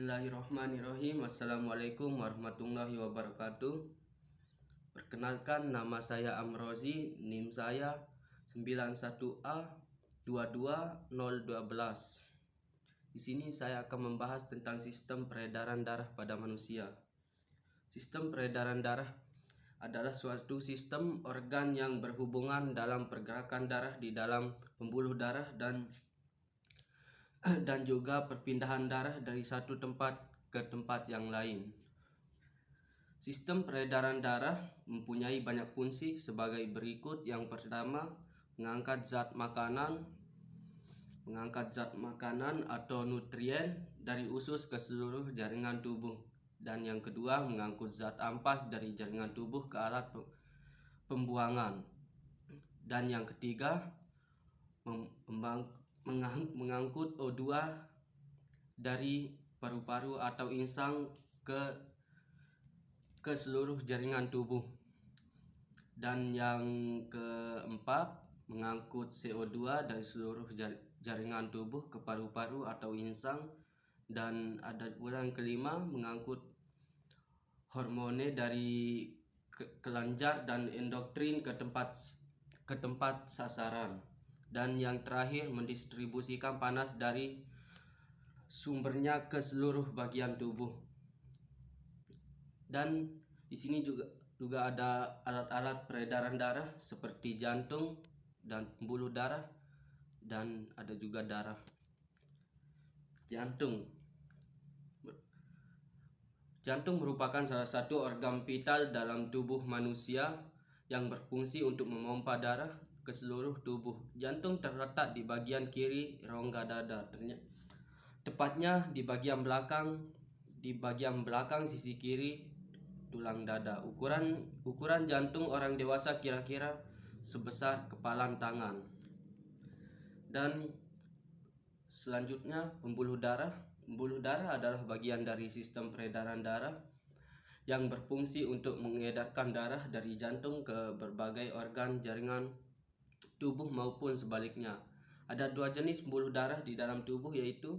Bismillahirrahmanirrahim. Assalamualaikum warahmatullahi wabarakatuh. Perkenalkan, nama saya Amrozi, NIM saya 91A 22012. Di sini saya akan membahas tentang sistem peredaran darah pada manusia. Sistem peredaran darah adalah suatu sistem organ yang berhubungan dalam pergerakan darah di dalam pembuluh darah dan juga perpindahan darah dari satu tempat ke tempat yang lain. Sistem peredaran darah mempunyai banyak fungsi sebagai berikut. Yang pertama, mengangkat zat makanan atau nutrien dari usus ke seluruh jaringan tubuh. Dan yang kedua, mengangkut zat ampas dari jaringan tubuh ke alat pembuangan. Dan yang ketiga, mengangkut O2 dari paru-paru atau insang ke seluruh jaringan tubuh. Dan yang keempat, mengangkut CO2 dari seluruh jaringan tubuh ke paru-paru atau insang. Dan ada pula yang kelima, mengangkut hormone dari kelenjar dan endokrin ke tempat sasaran. Dan yang terakhir, mendistribusikan panas dari sumbernya ke seluruh bagian tubuh. Dan di sini juga ada alat-alat peredaran darah seperti jantung dan pembuluh darah, dan ada juga darah. Jantung merupakan salah satu organ vital dalam tubuh manusia yang berfungsi untuk memompa darah ke seluruh tubuh. Jantung terletak di bagian kiri rongga dada, tepatnya di bagian belakang sisi kiri tulang dada. Ukuran jantung orang dewasa kira-kira sebesar kepalan tangan. Dan selanjutnya, pembuluh darah. Pembuluh darah adalah bagian dari sistem peredaran darah yang berfungsi untuk mengedarkan darah dari jantung ke berbagai organ jaringan tubuh maupun sebaliknya. Ada dua jenis pembuluh darah di dalam tubuh, yaitu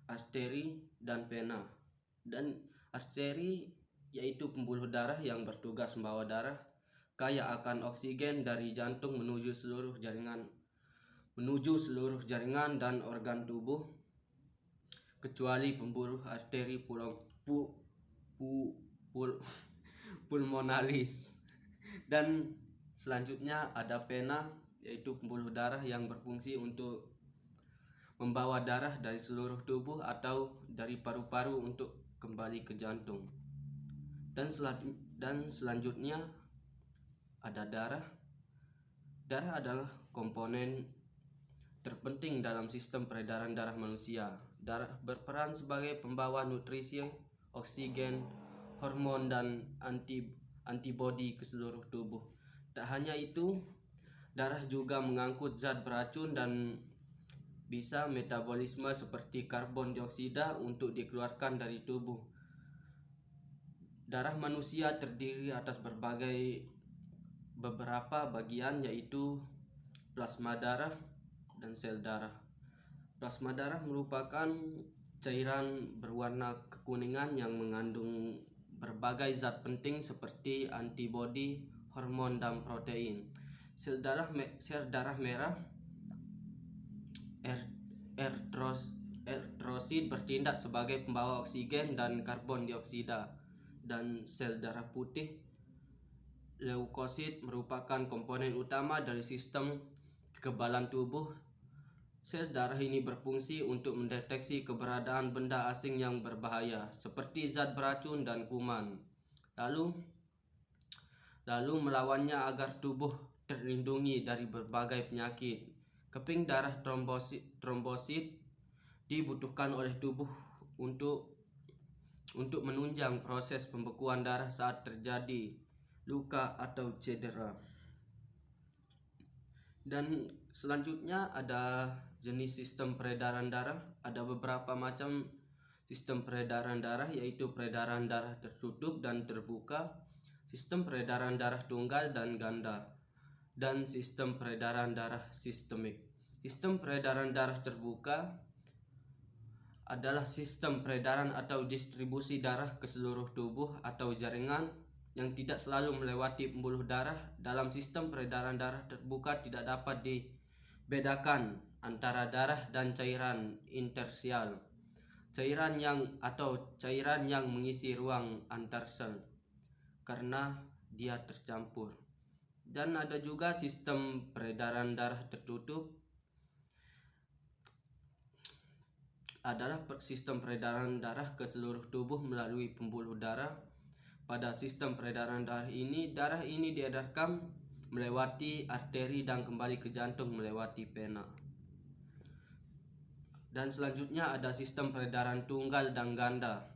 arteri dan vena. Dan arteri yaitu pembuluh darah yang bertugas membawa darah kaya akan oksigen dari jantung menuju seluruh jaringan dan organ tubuh, kecuali pembuluh arteri pulmonalis. Dan selanjutnya ada vena, yaitu pembuluh darah yang berfungsi untuk membawa darah dari seluruh tubuh atau dari paru-paru untuk kembali ke jantung. Dan selanjutnya ada darah. Darah adalah komponen terpenting dalam sistem peredaran darah manusia. Darah berperan sebagai pembawa nutrisi, oksigen, hormon, dan antibodi ke seluruh tubuh. Tak hanya itu, darah juga mengangkut zat beracun dan bisa metabolisme seperti karbon dioksida untuk dikeluarkan dari tubuh. Darah manusia terdiri atas beberapa bagian, yaitu plasma darah dan sel darah. Plasma darah merupakan cairan berwarna kekuningan yang mengandung berbagai zat penting seperti antibodi, hormon, dan protein. Sel darah merah eritrosit bertindak sebagai pembawa oksigen dan karbon dioksida. Dan sel darah putih leukosit merupakan komponen utama dari sistem kekebalan tubuh. Sel darah ini berfungsi untuk mendeteksi keberadaan benda asing yang berbahaya seperti zat beracun dan kuman, lalu melawannya agar tubuh terlindungi dari berbagai penyakit. Keping darah trombosit dibutuhkan oleh tubuh untuk menunjang proses pembekuan darah saat terjadi luka atau cedera. Dan selanjutnya ada jenis sistem peredaran darah. Ada beberapa macam sistem peredaran darah, yaitu peredaran darah tertutup dan terbuka, sistem peredaran darah tunggal dan ganda, dan sistem peredaran darah sistemik. Sistem peredaran darah terbuka adalah sistem peredaran atau distribusi darah ke seluruh tubuh atau jaringan yang tidak selalu melewati pembuluh darah. Dalam sistem peredaran darah terbuka tidak dapat dibedakan antara darah dan cairan interstisial, cairan yang mengisi ruang antar sel, karena dia tercampur. Dan ada juga sistem peredaran darah tertutup, adalah sistem peredaran darah ke seluruh tubuh melalui pembuluh darah. Pada sistem peredaran darah ini diedarkan melewati arteri dan kembali ke jantung melewati vena. Dan selanjutnya ada sistem peredaran tunggal dan ganda.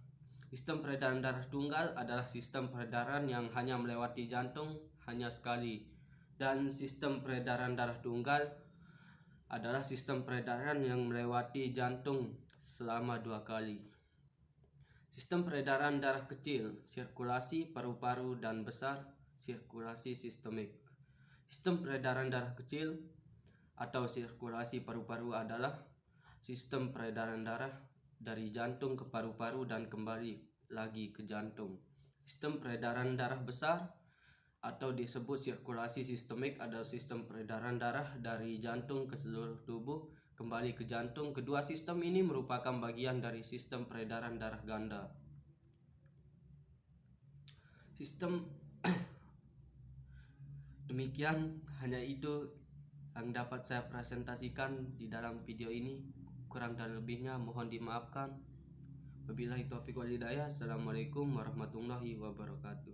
Sistem peredaran darah tunggal adalah sistem peredaran yang hanya melewati jantung hanya sekali, dan sistem peredaran darah tunggal adalah sistem peredaran yang melewati jantung selama 2 kali. Sistem peredaran darah kecil, sirkulasi paru-paru dan besar, sirkulasi sistemik. Sistem peredaran darah kecil atau sirkulasi paru-paru adalah sistem peredaran darah dari jantung ke paru-paru dan kembali lagi ke jantung. Sistem peredaran darah besar atau disebut sirkulasi sistemik adalah sistem peredaran darah dari jantung ke seluruh tubuh kembali ke jantung. Kedua sistem ini merupakan bagian dari sistem peredaran darah ganda. Sistem demikian, hanya itu yang dapat saya presentasikan di dalam video ini. Kurang dan lebihnya mohon dimaafkan. Wabillahi taufiq wal hidayah. Assalamualaikum warahmatullahi wabarakatuh.